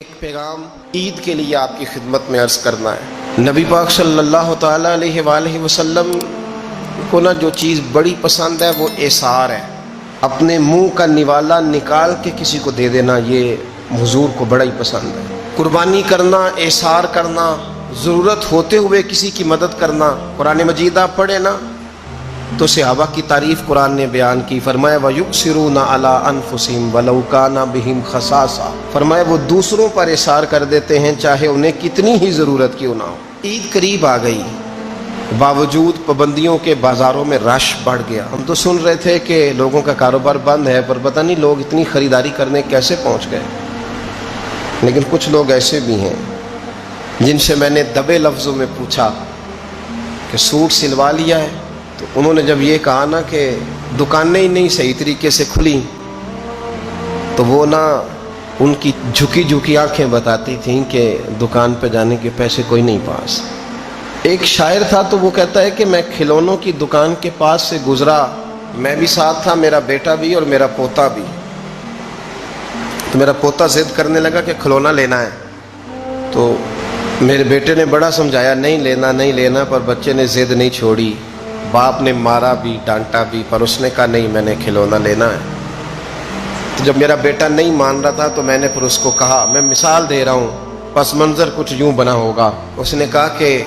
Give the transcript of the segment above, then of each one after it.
ایک پیغام عید کے لیے آپ کی خدمت میں عرض کرنا ہے۔ نبی پاک صلی اللہ تعالیٰ علیہ وآلہ وسلم کو جو چیز بڑی پسند ہے وہ ایثار ہے۔ اپنے منہ کا نوالا نکال کے کسی کو دے دینا، یہ حضور کو بڑا ہی پسند ہے۔ قربانی کرنا، ایثار کرنا، ضرورت ہوتے ہوئے کسی کی مدد کرنا۔ قرآن مجید آپ پڑھیں نا تو صحابہ کی تعریف قرآن نے بیان کی، فرمایا وَيُؤْثِرُونَ عَلَىٰ أَنفُسِهِمْ وَلَوْ كَانَ بِهِمْ خَصَاصَةٌ، فرمایا وہ دوسروں پر ایثار کر دیتے ہیں چاہے انہیں کتنی ہی ضرورت کیوں نہ ہو۔ عید قریب آ گئی، باوجود پابندیوں کے بازاروں میں رش بڑھ گیا۔ ہم تو سن رہے تھے کہ لوگوں کا کاروبار بند ہے، پر پتہ نہیں لوگ اتنی خریداری کرنے کیسے پہنچ گئے۔ لیکن کچھ لوگ ایسے بھی ہیں جن سے میں نے دبے لفظوں میں پوچھا کہ سوٹ سلوا لیا ہے، تو انہوں نے جب یہ کہا نا کہ دکانیں ہی نہیں صحیح طریقے سے کھلی، تو وہ ان کی جھکی جھکی آنکھیں بتاتی تھیں کہ دکان پہ جانے کے پیسے کوئی نہیں پاس۔ ایک شاعر تھا تو وہ کہتا ہے کہ میں کھلونوں کی دکان کے پاس سے گزرا، میں بھی ساتھ تھا، میرا بیٹا بھی اور میرا پوتا بھی۔ تو میرا پوتا ضد کرنے لگا کہ کھلونا لینا ہے، تو میرے بیٹے نے بڑا سمجھایا نہیں لینا نہیں لینا، پر بچے نے ضد نہیں چھوڑی۔ باپ نے مارا بھی ڈانٹا بھی، پر اس نے کہا نہیں میں نے کھلونا لینا ہے۔ تو جب میرا بیٹا نہیں مان رہا تھا تو میں نے پھر اس کو کہا، میں مثال دے رہا ہوں، پس منظر کچھ یوں بنا ہوگا۔ اس نے کہا کہ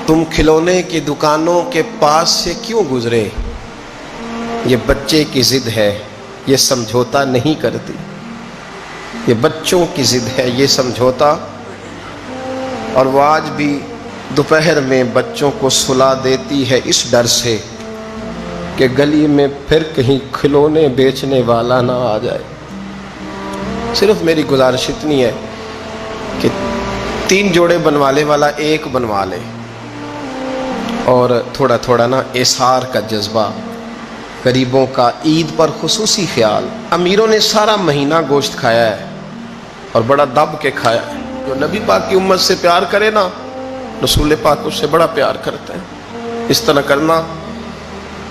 تم کھلونے کی دکانوں کے پاس سے کیوں گزرے؟ یہ بچے کی ضد ہے، یہ سمجھوتا نہیں کرتی۔ یہ بچوں کی ضد ہے، یہ سمجھوتا۔ اور وہ آج بھی دوپہر میں بچوں کو سلا دیتی ہے اس ڈر سے کہ گلی میں پھر کہیں کھلونے بیچنے والا نہ آ جائے۔ صرف میری گزارش اتنی ہے کہ 3 جوڑے بنوانے والا 1 بنوا لے، اور تھوڑا تھوڑا ایثار کا جذبہ، غریبوں کا عید پر خصوصی خیال۔ امیروں نے سارا مہینہ گوشت کھایا ہے اور بڑا دب کے کھایا ہے۔ جو نبی پاک کی امت سے پیار کرے نا، رسول پاک اس سے بڑا پیار کرتے ہیں۔ اس طرح کرنا،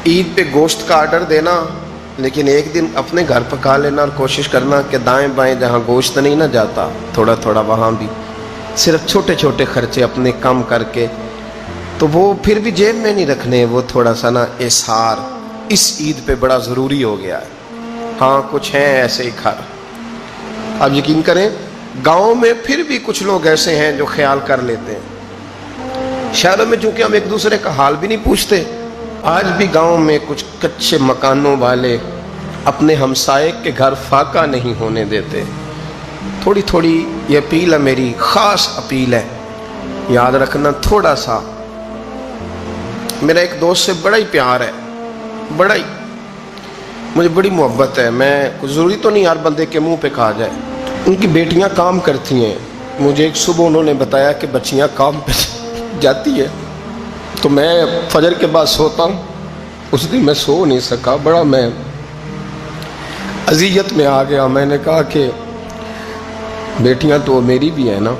عید پہ گوشت کا آرڈر دینا، لیکن ایک دن اپنے گھر پکا لینا اور کوشش کرنا کہ دائیں بائیں جہاں گوشت نہیں نہ جاتا، تھوڑا تھوڑا وہاں بھی صرف چھوٹے چھوٹے خرچے اپنے کم کر کے، تو وہ پھر بھی جیب میں نہیں رکھنے، وہ تھوڑا سا ایثار اس عید پہ بڑا ضروری ہو گیا ہے۔ ہاں کچھ ہیں ایسے ہی گھر، آپ یقین کریں گاؤں میں پھر بھی کچھ لوگ ایسے ہیں جو خیال کر لیتے ہیں۔ شہروں میں چونکہ ہم ایک دوسرے کا حال بھی نہیں پوچھتے، آج بھی گاؤں میں کچھ کچے مکانوں والے اپنے ہمسائے کے گھر فاقہ نہیں ہونے دیتے۔ تھوڑی تھوڑی یہ اپیل ہے، میری خاص اپیل ہے، یاد رکھنا تھوڑا سا۔ میرا ایک دوست سے بڑا ہی پیار ہے، بڑا ہی، مجھے بڑی محبت ہے۔ میں ضروری تو نہیں ہر بندے کے منہ پہ کہا جائے۔ ان کی بیٹیاں کام کرتی ہیں، مجھے ایک صبح انہوں نے بتایا کہ بچیاں کام پہ جاتی ہے، تو میں فجر کے بعد سوتا ہوں۔ اس دن میں سو نہیں سکا، بڑا میں اذیت میں آ گیا۔ میں نے کہا کہ بیٹیاں تو میری بھی ہیں نا،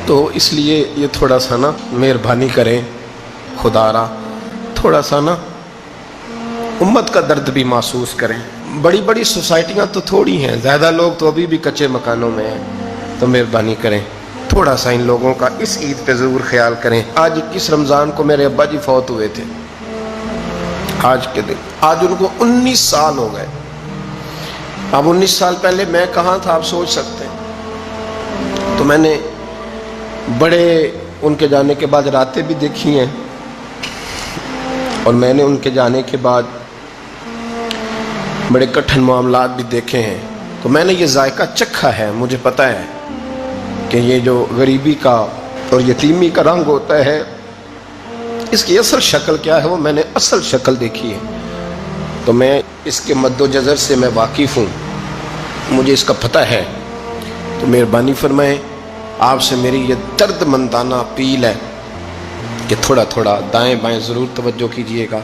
تو اس لیے یہ تھوڑا سا مہربانی کریں، خدا را تھوڑا سا امت کا درد بھی محسوس کریں۔ بڑی بڑی سوسائٹیاں تو تھوڑی ہیں، زیادہ لوگ تو ابھی بھی کچے مکانوں میں ہیں، تو مہربانی کریں تھوڑا سا ان لوگوں کا اس عید پہ ضرور خیال کریں۔ آج 21 رمضان کو میرے ابا جی فوت ہوئے تھے، آج کے دن، آج ان کو 19 سال ہو گئے۔ اب 19 سال پہلے میں کہاں تھا آپ سوچ سکتے ہیں۔ تو میں نے بڑے ان کے جانے کے بعد راتیں بھی دیکھی ہیں، اور میں نے ان کے جانے کے بعد بڑے کٹھن معاملات بھی دیکھے ہیں۔ تو میں نے یہ ذائقہ چکھا ہے، مجھے پتہ ہے کہ یہ جو غریبی کا اور یتیمی کا رنگ ہوتا ہے، اس کی اصل شکل کیا ہے وہ میں نے اصل شکل دیکھی ہے۔ تو میں اس کے مد و جزر سے میں واقف ہوں، مجھے اس کا پتہ ہے۔ تو مہربانی فرمائیں، آپ سے میری یہ درد مندانہ اپیل ہے کہ تھوڑا تھوڑا دائیں بائیں ضرور توجہ کیجئے گا۔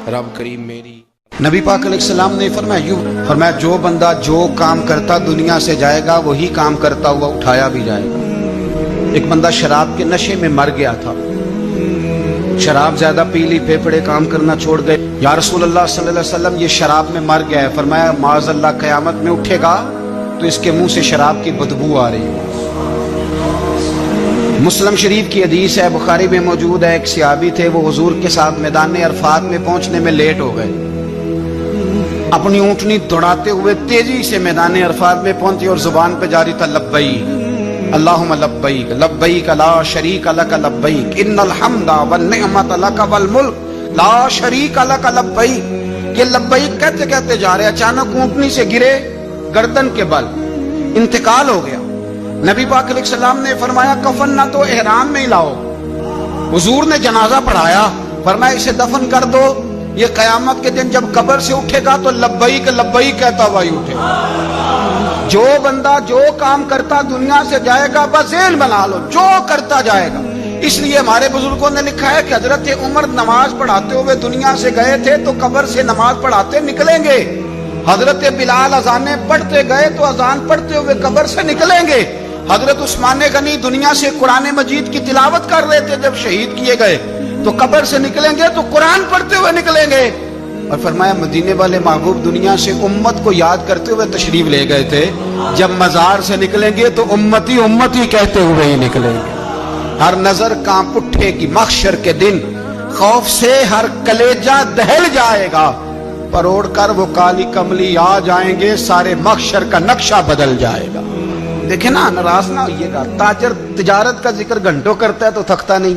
رب کریم میری نبی پاک علیہ السلام نے فرمایا جو بندہ جو کام کرتا دنیا سے جائے گا وہی کام کرتا ہوا اٹھایا بھی جائے گا۔ ایک بندہ شراب کے نشے میں مر گیا تھا، شراب زیادہ پی لی، پھیپھڑے کام کرنا چھوڑ گئے۔ یا رسول اللہ صلی اللہ علیہ وسلم یہ شراب میں مر گیا ہے۔ فرمایا معاذ اللہ قیامت میں اٹھے گا تو اس کے منہ سے شراب کی بدبو آ رہی ہو۔ مسلم شریف کی حدیث ہے، بخاری میں موجود ہے، ایک صحابی تھے، وہ حضور کے ساتھ میدان عرفات میں پہنچنے میں لیٹ ہو گئے، اپنی اونٹنی دوڑاتے ہوئے تیزی سے میدان عرفات میں پہنچے اور زبان پہ جاری تھا لبیک اللہم لبیک لبیک لا شریک لک لبیک ان الحمد والنعمت لک والملک لا شریک لک لبیک۔ یہ لبیک کہتے کہتے جا رہے، اچانک اونٹنی سے گرے، گردن کے بل انتقال ہو گیا۔ نبی پاک علیہ السلام نے فرمایا کفن نہ تو احرام میں ہی لاؤ۔ حضور نے جنازہ پڑھایا، فرمایا اسے دفن کر دو، یہ قیامت کے دن جب قبر سے اٹھے گا تو لبیک لبیک کہتا ہوا ہی اٹھے گا۔ جو بندہ جو کام کرتا دنیا سے جائے گا، بس ذہن بنا لو، جو کرتا جائے گا۔ اس لیے ہمارے بزرگوں نے لکھا ہے کہ حضرت عمر نماز پڑھاتے ہوئے دنیا سے گئے تھے تو قبر سے نماز پڑھاتے نکلیں گے۔ حضرت بلال اذانیں پڑھتے گئے تو اذان پڑھتے ہوئے قبر سے نکلیں گے۔ حضرت عثمان غنی دنیا سے قرآن مجید کی تلاوت کر رہے تھے، جب شہید کیے گئے تو قبر سے نکلیں گے تو قرآن پڑھتے ہوئے نکلیں گے۔ اور فرمایا مدینے والے محبوب دنیا سے امت کو یاد کرتے ہوئے تشریف لے گئے تھے، جب مزار سے نکلیں گے تو امتی امتی کہتے ہوئے ہی نکلیں گے۔ ہر نظر کانپ اٹھے گی محشر کے دن، خوف سے ہر کلیجہ دہل جائے گا، پروڑ کر وہ کالی کملی آ جائیں گے، سارے محشر کا نقشہ بدل جائے گا۔ دیکھیں نا، ناراض نہ ہوئیے گا، تاجر تجارت کا ذکر گھنٹوں کرتا ہے تو تھکتا نہیں،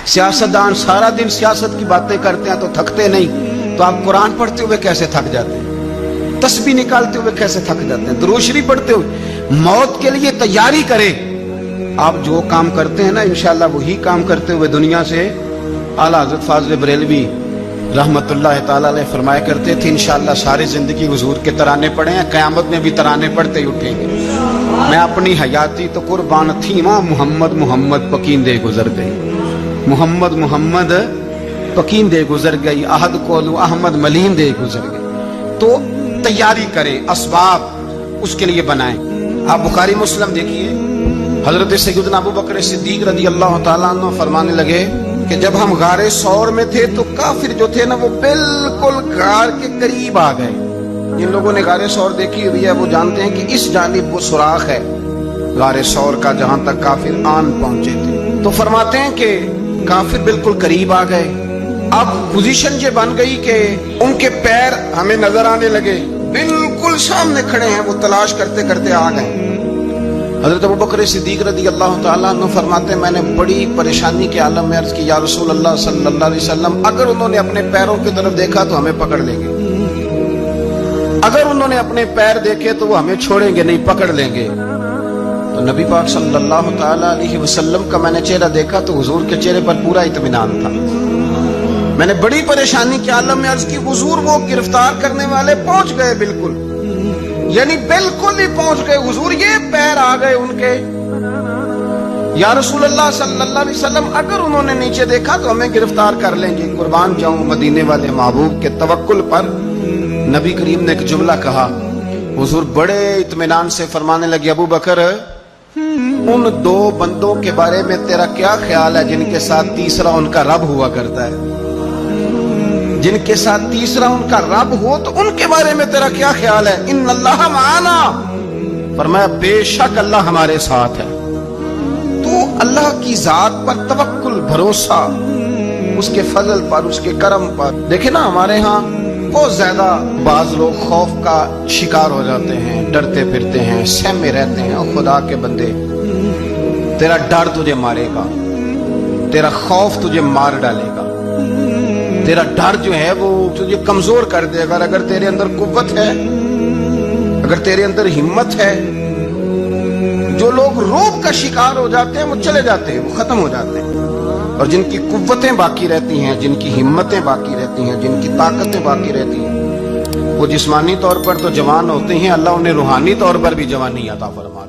سیاستدان سارا دن سیاست کی باتیں کرتے ہیں تو تھکتے نہیں، تو آپ قرآن پڑھتے ہوئے کیسے تھک جاتے ہیں؟ تسبیح نکالتے ہوئے کیسے تھک جاتے ہیں؟ درود شریف پڑھتے ہوئے؟ موت کے لیے تیاری کریں۔ آپ جو کام کرتے ہیں نا انشاءاللہ وہی کام کرتے ہوئے دنیا سے اعلیٰ حضرت فاضل بریلوی رحمت اللہ تعالیٰ علیہ فرمایا کرتے تھے، انشاءاللہ ساری زندگی حضور کے ترانے پڑھے ہیں، قیامت میں بھی ترانے پڑھتے ہی اٹھیں گے۔ میں اپنی حیاتی تو قربان تھی ماں، محمد محمد پکیندے گزر گئی، محمد محمد پکیندے گزر گئی، احد کولو احمد ملیندے گزر گئی۔ تو تیاری کریں، اسباب اس کے لیے بنائیں۔ آپ بخاری مسلم دیکھیے، حضرت سیدنا ابو بکر صدیق رضی اللہ تعالیٰ عنہ فرمانے لگے کہ جب ہم غار ثور میں تھے تو کافر جو تھے نا وہ بالکل غار کے قریب آ گئے۔ جن لوگوں نے غار ثور دیکھی ہوئی ہے وہ جانتے ہیں کہ اس جانب وہ سوراخ ہے غار ثور کا جہاں تک کافر آن پہنچے تھے۔ تو فرماتے ہیں کہ کافر بالکل قریب آ گئے، اب پوزیشن یہ بن گئی کہ ان کے پیر ہمیں نظر آنے لگے، بالکل سامنے کھڑے ہیں، وہ تلاش کرتے کرتے آ گئے۔ حضرت ابوبکر صدیق رضی اللہ تعالیٰ عنہ فرماتے ہیں میں نے بڑی پریشانی کے عالم میں عرض کی یا رسول اللہ صلی اللہ علیہ وسلم، اگر انہوں نے اپنے پیروں کی طرف دیکھا تو ہمیں پکڑ لیں گے، اگر انہوں نے اپنے پیر دیکھے تو وہ ہمیں چھوڑیں گے نہیں، پکڑ لیں گے۔ تو نبی پاک صلی اللہ تعالیٰ علیہ وسلم کا میں نے چہرہ دیکھا تو حضور کے چہرے پر پورا اطمینان تھا۔ میں نے بڑی پریشانی کے عالم میں عرض کی حضور وہ گرفتار کرنے والے پہنچ گئے، بالکل یعنی بالکل ہی پہنچ گئے حضور، یہ پیر آ گئے ان کے۔ یا رسول اللہ صلی اللہ علیہ وسلم اگر انہوں نے نیچے دیکھا تو ہمیں گرفتار کر لیں گے۔ قربان جاؤں مدینے والے محبوب کے توکل پر نبی کریم نے ایک جملہ کہا، حضور بڑے اطمینان سے فرمانے لگے ابو بکر ان دو بندوں کے بارے میں تیرا کیا خیال ہے جن کے ساتھ تیسرا ان کا رب ہوا کرتا ہے؟ جن کے ساتھ تیسرا ان کا رب ہو تو ان کے بارے میں تیرا کیا خیال ہے؟ ان اللہ معانا، فرمایا بے شک اللہ ہمارے ساتھ ہے۔ تو اللہ کی ذات پر توکل، بھروسہ اس کے فضل پر، اس کے کرم پر۔ دیکھیں نا ہمارے ہاں بہت زیادہ بعض لوگ خوف کا شکار ہو جاتے ہیں، ڈرتے پھرتے ہیں، سہمے رہتے ہیں۔ اور خدا کے بندے تیرا ڈر تجھے مارے گا، تیرا خوف تجھے مار ڈالے گا، تیرا ڈر جو ہے وہ تجھے کمزور کر دے گا۔ اگر تیرے اندر قوت ہے، اگر تیرے اندر ہمت ہے، جو لوگ روب کا شکار ہو جاتے ہیں وہ چلے جاتے ہیں، وہ ختم ہو جاتے ہیں، اور جن کی قوتیں باقی رہتی ہیں، جن کی ہمتیں باقی رہتی ہیں، جن کی طاقتیں باقی رہتی ہیں، وہ جسمانی طور پر تو جوان ہوتے ہیں، اللہ انہیں روحانی طور پر بھی جوانی عطا فرمائے۔